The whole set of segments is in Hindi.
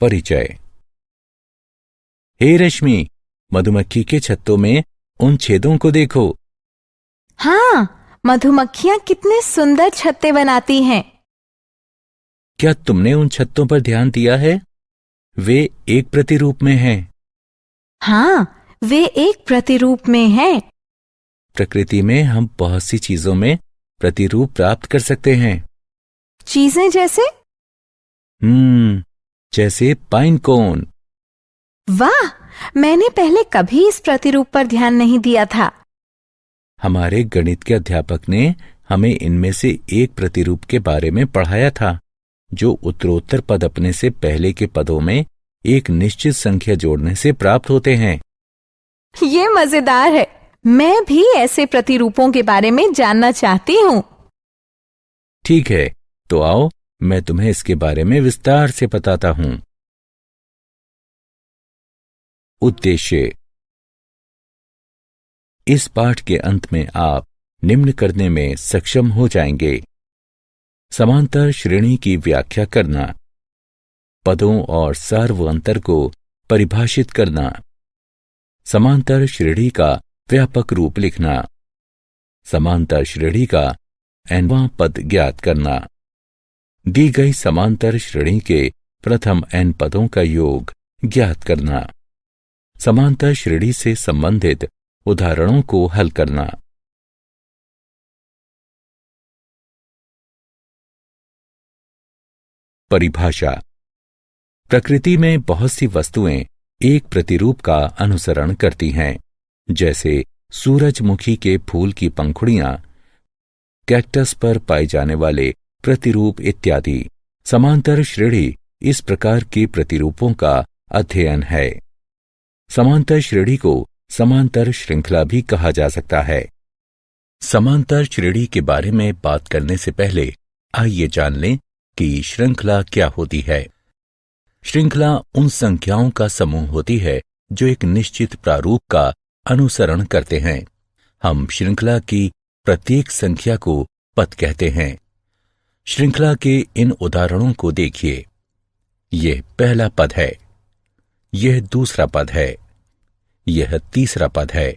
परिचय। हे रश्मि, मधुमक्खी के छत्तों में उन छेदों को देखो। हाँ, मधुमक्खियाँ कितने सुंदर छत्ते बनाती हैं। क्या तुमने उन छत्तों पर ध्यान दिया है? वे एक प्रतिरूप में हैं। हाँ, वे एक प्रतिरूप में हैं। प्रकृति में हम बहुत सी चीजों में प्रतिरूप प्राप्त कर सकते हैं। चीजें जैसे? जैसे पाइन कोन। वाह, मैंने पहले कभी इस प्रतिरूप पर ध्यान नहीं दिया था। हमारे गणित के अध्यापक ने हमें इनमें से एक प्रतिरूप के बारे में पढ़ाया था, जो उत्तरोत्तर पद अपने से पहले के पदों में एक निश्चित संख्या जोड़ने से प्राप्त होते हैं। ये मजेदार है। मैं भी ऐसे प्रतिरूपों के बारे में जानना चाहती हूँ। ठीक है, तो आओ मैं तुम्हें इसके बारे में विस्तार से बताता हूं। उद्देश्य। इस पाठ के अंत में आप निम्न करने में सक्षम हो जाएंगे: समांतर श्रेणी की व्याख्या करना, पदों और सार्व अंतर को परिभाषित करना, समांतर श्रेणी का व्यापक रूप लिखना, समांतर श्रेणी का nवां पद ज्ञात करना, दी गई समांतर श्रेणी के प्रथम n पदों का योग ज्ञात करना, समांतर श्रेणी से संबंधित उदाहरणों को हल करना। परिभाषा। प्रकृति में बहुत सी वस्तुएं एक प्रतिरूप का अनुसरण करती हैं, जैसे सूरजमुखी के फूल की पंखुड़ियां, कैक्टस पर पाए जाने वाले प्रतिरूप इत्यादि। समांतर श्रेणी इस प्रकार के प्रतिरूपों का अध्ययन है। समांतर श्रेणी को समांतर श्रृंखला भी कहा जा सकता है। समांतर श्रेणी के बारे में बात करने से पहले आइए जान लें कि श्रृंखला क्या होती है। श्रृंखला उन संख्याओं का समूह होती है जो एक निश्चित प्रारूप का अनुसरण करते हैं। हम श्रृंखला की प्रत्येक संख्या को पद कहते हैं। श्रृंखला के इन उदाहरणों को देखिए। यह पहला पद है, यह दूसरा पद है, यह तीसरा पद है,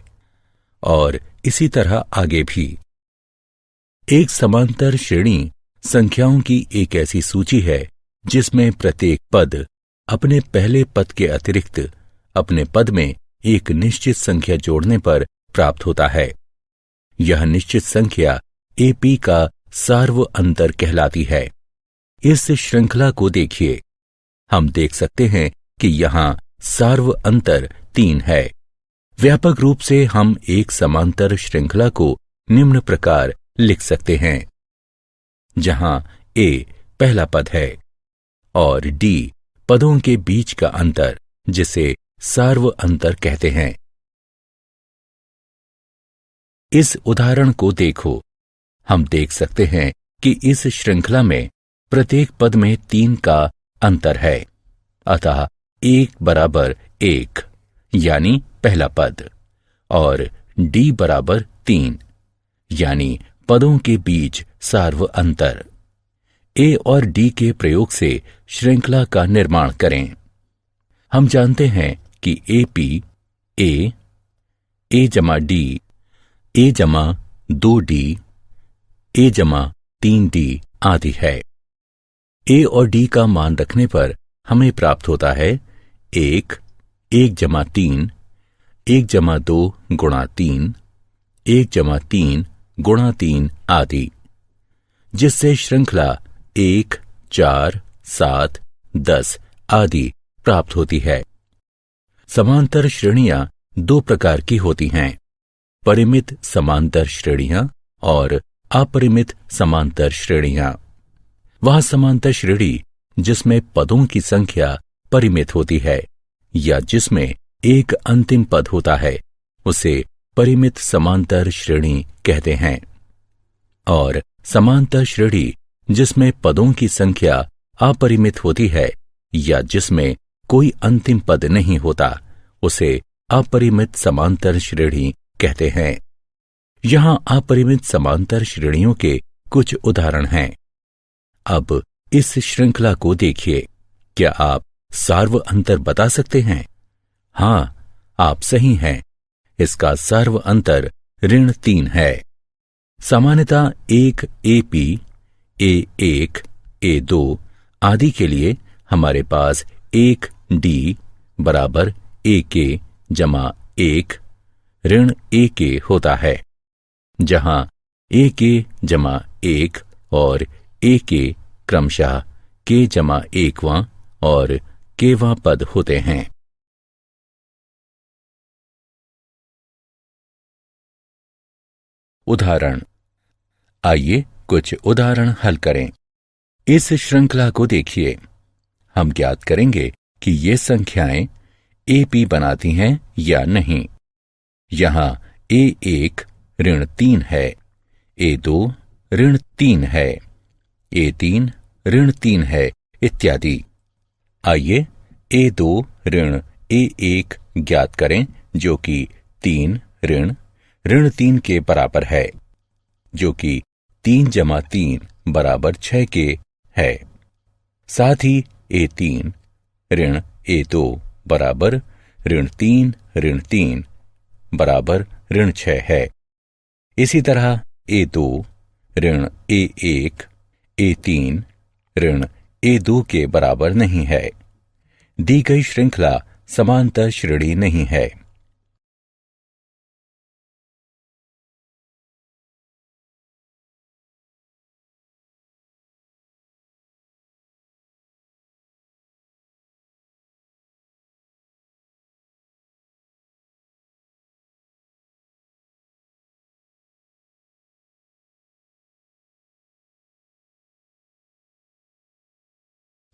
और इसी तरह आगे भी। एक समांतर श्रेणी संख्याओं की एक ऐसी सूची है जिसमें प्रत्येक पद अपने पहले पद के अतिरिक्त अपने पद में एक निश्चित संख्या जोड़ने पर प्राप्त होता है। यह निश्चित संख्या AP का सार्व अंतर कहलाती है। इस श्रृंखला को देखिए। हम देख सकते हैं कि यहां सार्व अंतर 3 है। व्यापक रूप से हम एक समांतर श्रृंखला को निम्न प्रकार लिख सकते हैं, जहां A पहला पद है और D पदों के बीच का अंतर, जिसे सार्व अंतर कहते हैं। इस उदाहरण को देखो। हम देख सकते हैं कि इस श्रृंखला में प्रत्येक पद में 3 का अंतर है, अतः 1 बराबर 1 यानी पहला पद, और D बराबर 3 यानी पदों के बीच सार्व अंतर। A और D के प्रयोग से श्रृंखला का निर्माण करें। हम जानते हैं कि AP A जमा D, A जमा 2D, A जमा 3D आदि है। A और D का मान रखने पर हमें प्राप्त होता है 1 जमा 3, 1 जमा 2 गुणा 3, 1 जमा 3 गुणा 3 आदि, जिससे श्रृंखला 1, 4, 7, 10 आदि प्राप्त होती है। समांतर श्रेणियां 2 प्रकार की होती हैं: परिमित समांतर श्रेणियां और अपरिमित समांतर श्रेणियां। वह समांतर श्रेणी जिसमें पदों की संख्या परिमित होती है या जिसमें एक अंतिम पद होता है, उसे परिमित समांतर श्रेणी कहते हैं। और समांतर श्रेणी जिसमें पदों की संख्या अपरिमित होती है या जिसमें कोई अंतिम पद नहीं होता, उसे अपरिमित समांतर श्रेणी कहते हैं। यहां अपरिमित समांतर श्रेणियों के कुछ उदाहरण हैं। अब इस श्रृंखला को देखिए। क्या आप सार्व अंतर बता सकते हैं? हाँ, आप सही हैं। इसका सार्व अंतर ऋण 3 है। सामान्यतः एक AP, A1, A2 आदि के लिए हमारे पास एक D बराबर AK जमा 1 ऋण AK होता है, जहां AK जमा 1 और AK क्रमशः K जमा 1वां और Kवां पद होते हैं। उदाहरण। आइए कुछ उदाहरण हल करें। इस श्रृंखला को देखिए। हम ज्ञात करेंगे कि ये संख्याएं AP बनाती हैं या नहीं। यहां A1 ऋण 3 है, A2 ऋण 3 है, A3 ऋण 3 है, इत्यादि। आइए A2 ऋण A1 ज्ञात करें, जो कि 3 ऋण 3 के बराबर है, जो कि 3 जमा 3 बराबर 6 के है। साथ ही A3 ऋण A2 बराबर ऋण 3 बराबर ऋण 6 है। इसी तरह A2 ऋण A1 A3 ऋण A2 के बराबर नहीं है। दी गई श्रृंखला समांतर श्रेणी नहीं है।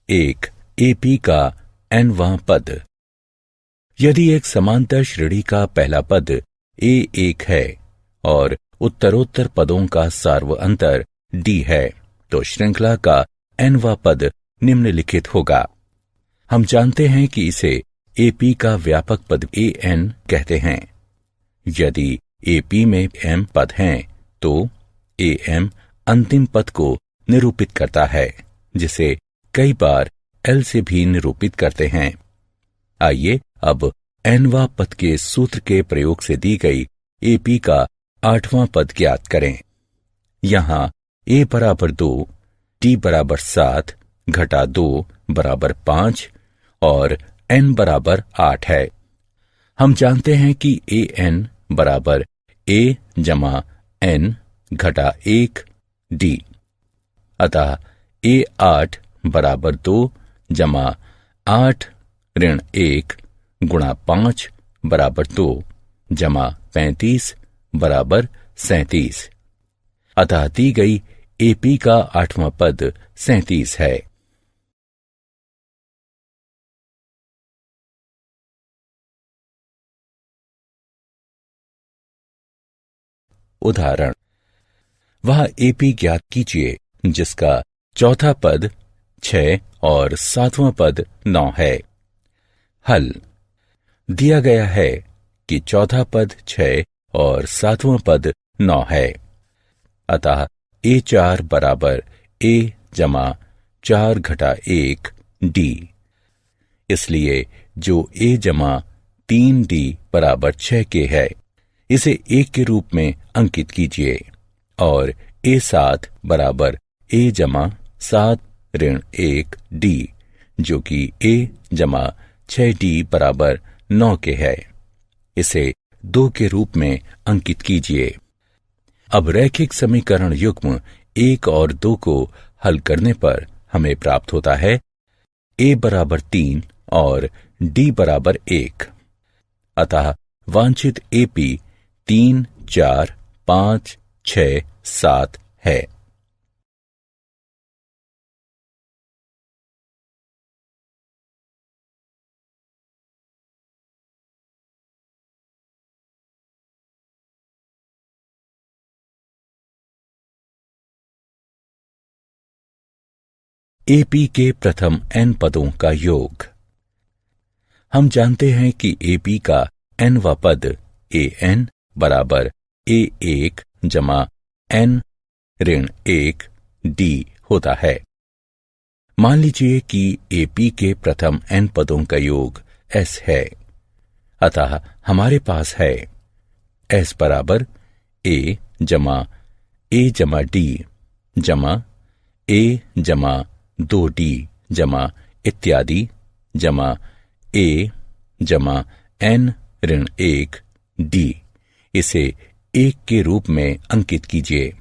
एक AP का nवां पद। यदि एक समांतर श्रेणी का पहला पद A1 है और उत्तरोत्तर पदों का सार्व अंतर D है, तो श्रृंखला का nवां पद निम्नलिखित होगा। हम जानते हैं कि इसे AP का व्यापक पद AN कहते हैं। यदि AP में M पद हैं, तो AM अंतिम पद को निरूपित करता है, जिसे कई बार L से भी निरूपित करते हैं। आइए अब nवां पद के सूत्र के प्रयोग से दी गई AP का 8वां पद ज्ञात करें। यहां A बराबर 2, T बराबर 7 घटा 2 बराबर 5 और N बराबर 8 है। हम जानते हैं कि AN बराबर A जमा N घटा 1 D। अतः A8 बराबर 2 जमा 8 ऋण 1 गुणा 5 बराबर 2 जमा 35 बराबर 37। अतः दी गई AP का 8वां पद 37 है। उदाहरण। वह AP ज्ञात कीजिए जिसका चौथा पद 6 और 7वां पद 9 है। हल। दिया गया है कि चौथा पद 6 और 7वां पद 9 है। अतः A4 बराबर A जमा 4 घटा 1 D। इसलिए जो A जमा 3D बराबर 6 के है, इसे 1 के रूप में अंकित कीजिए और A7 बराबर A जमा 7 ऋण 1 D, जो कि A जमा 6D बराबर 9 के है, इसे 2 के रूप में अंकित कीजिए। अब रैखिक समीकरण युग्म 1 और 2 को हल करने पर हमें प्राप्त होता है A बराबर 3 और D बराबर 1। अतः वांछित AP 3, 4, 5, 6, 7 है। AP के प्रथम n पदों का योग। हम जानते हैं कि AP का nवां पद AN बराबर A1 जमा N ऋण 1 D होता है। मान लीजिए कि एपी के प्रथम n पदों का योग s है, अतः हमारे पास है s बराबर a जमा a जमा d जमा a जमा 2d जमा इत्यादि जमा a जमा n ऋण 1 d। इसे 1 के रूप में अंकित कीजिए।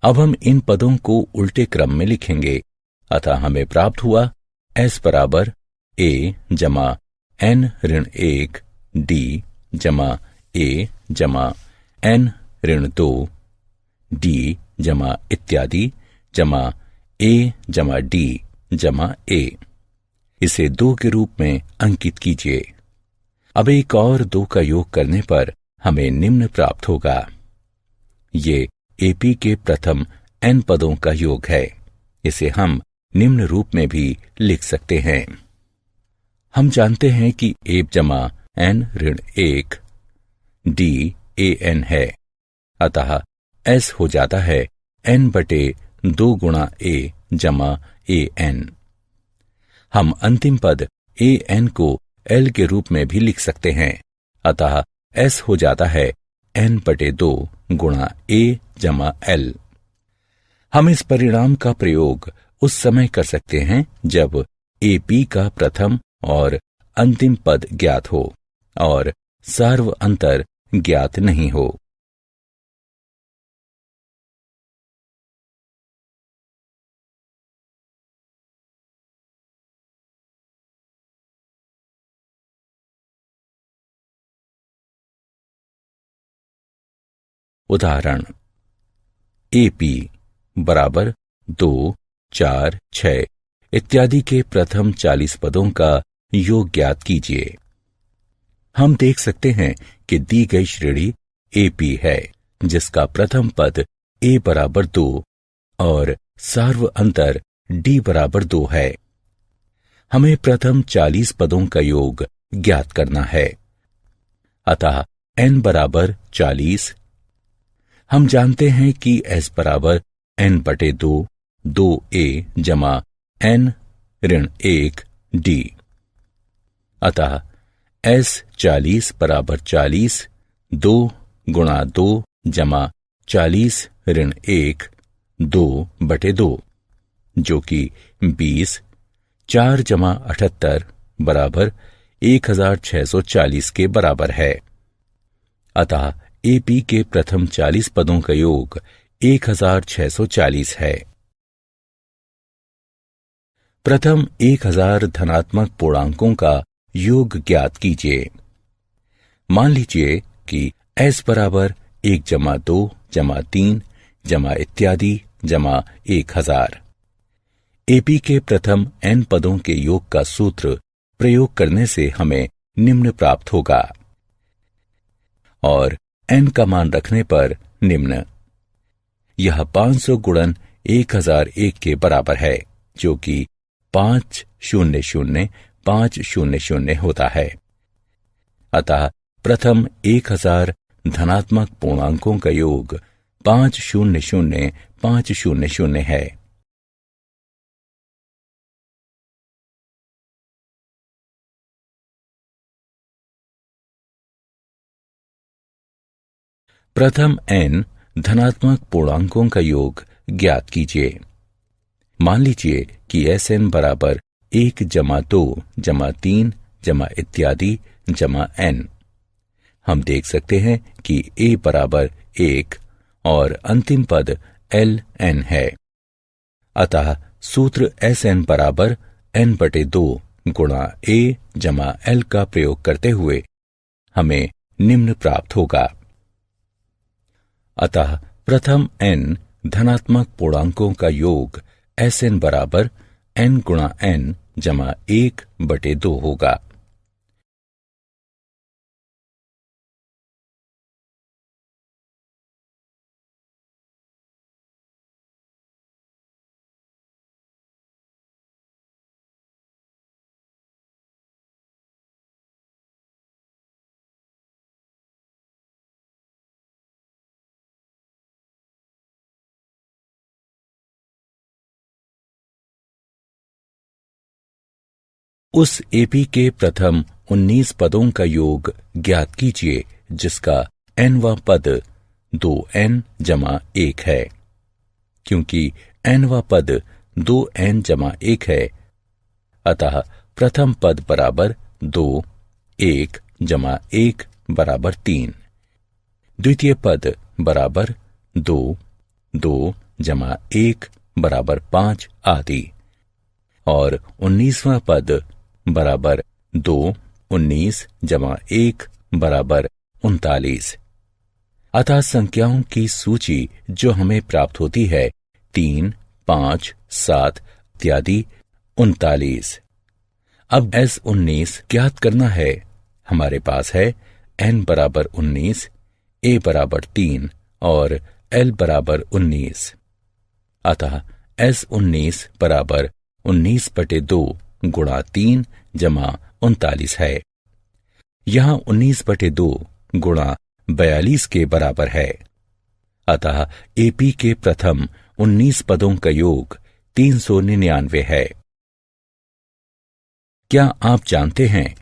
अब हम इन पदों को उल्टे क्रम में लिखेंगे, अतः हमें प्राप्त हुआ s बराबर a जमा n ऋण 1 d जमा a जमा n ऋण 2 d जमा इत्यादि जमा a जमा d जमा a। इसे 2 के रूप में अंकित कीजिए। अब एक और 2 का योग करने पर हमें निम्न प्राप्त होगा। ये एपी के प्रथम n पदों का योग है। इसे हम निम्न रूप में भी लिख सकते हैं। हम जानते हैं कि a जमा n ऋण 1 d a n है, अतः s हो जाता है n बटे 2 गुणा a जमा a n। हम अंतिम पद a n को l के रूप में भी लिख सकते हैं, अतः s हो जाता है n बटे 2 गुणा a जमा l। हम इस परिणाम का प्रयोग उस समय कर सकते हैं जब AP का प्रथम और अंतिम पद ज्ञात हो और सार्व अंतर ज्ञात नहीं हो। उदाहरण AP बराबर 2, 4, 6 इत्यादि के प्रथम 40 पदों का योग ज्ञात कीजिए। हम देख सकते हैं कि दी गई श्रेणी AP है, जिसका प्रथम पद a बराबर 2 और सार्व अंतर d बराबर 2 है। हमें प्रथम 40 पदों का योग ज्ञात करना है, अतः n बराबर 40। हम जानते हैं कि s बराबर n बटे 2 2a जमा n ऋण 1 d, अतः s 40 बराबर 40 2 गुणा 2 जमा 40 ऋण 1 2 बटे 2, जो कि 20 4 जमा 78 बराबर 1640 के बराबर है। अतः AP के प्रथम 40 पदों का योग 1640 है। प्रथम 1000 धनात्मक पूर्णांकों का योग ज्ञात कीजिए। मान लीजिए कि s बराबर 1 जमा 2 जमा 3 जमा इत्यादि जमा 1000। AP के प्रथम n पदों के योग का सूत्र प्रयोग करने से हमें निम्न प्राप्त होगा और n का मान रखने पर निम्न। यह 500 गुणन 1001 के बराबर है, जो कि 500,500 होता है। अतः प्रथम 1000 धनात्मक पूर्णांकों का योग 500,500 है। प्रथम n धनात्मक पूर्णांकों का योग ज्ञात कीजिए। मान लीजिए कि Sn बराबर 1 जमा 2 जमा 3 जमा इत्यादि जमा n। हम देख सकते हैं कि a बराबर 1 और अंतिम पद ln है, अतः सूत्र Sn बराबर n बटे 2 गुणा a जमा l का प्रयोग करते हुए हमें निम्न प्राप्त होगा। अतः प्रथम n धनात्मक पूर्णांकों का योग Sn बराबर n गुणा n जमा 1 बटे 2 होगा। उस एपी के प्रथम 19 पदों का योग ज्ञात कीजिए जिसका nवां पद 2n जमा 1 है। क्योंकि nवां पद 2n जमा 1 है, अतः प्रथम पद बराबर 2, 1 जमा 1 बराबर 3, द्वितीय पद बराबर 2, 2 जमा 1 बराबर 5 आदि, और 19वां पद बराबर 2, 19 जमा 1 बराबर 39। अतः संख्याओं की सूची जो हमें प्राप्त होती है 3, 5, 7 इत्यादि 39। अब S19 ज्ञात करना है। हमारे पास है n बराबर 19, a बराबर 3 और l बराबर 19। अतः S19 बराबर 19/2 गुणा 3 जमा 39 है। यहाँ 19/2 गुणा 42 के बराबर है। अतः एपी के प्रथम 19 पदों का योग 399 है। क्या आप जानते हैं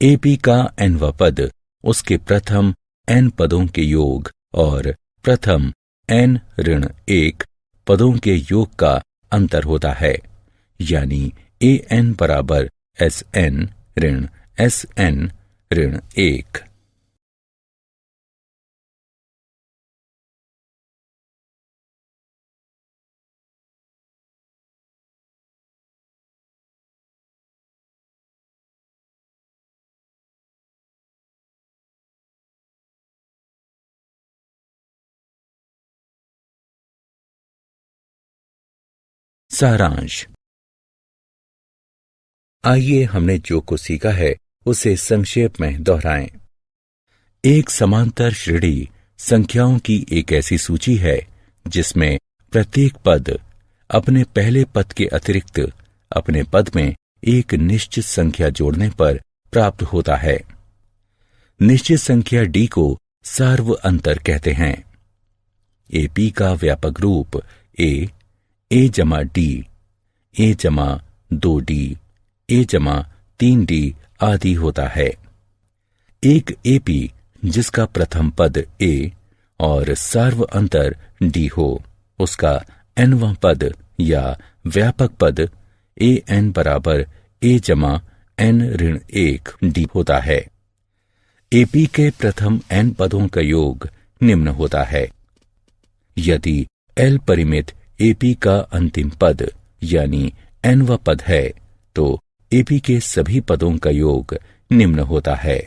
एपी का nवां पद उसके प्रथम n पदों के योग और प्रथम n-1 पदों के योग का अंतर होता है, यानी an बराबर sn ऋण sn ऋण 1। सारांश। आइए हमने जो कुछ सीखा है उसे संक्षेप में दोहराएं। एक समांतर श्रेणी संख्याओं की एक ऐसी सूची है जिसमें प्रत्येक पद अपने पहले पद के अतिरिक्त अपने पद में एक निश्चित संख्या जोड़ने पर प्राप्त होता है। निश्चित संख्या d को सार्व अंतर कहते हैं। एपी का व्यापक रूप a जमा d, a जमा 2d, a जमा 3d आदि होता है। एक एपी जिसका प्रथम पद a और सार्व अंतर d हो, उसका nवां पद या व्यापक पद an बराबर a जमा n ऋण 1 d होता है। एपी के प्रथम n पदों का योग निम्न होता है। यदि L परिमित एपी का अंतिम पद यानी nवां पद है तो एपी के सभी पदों का योग निम्न होता है।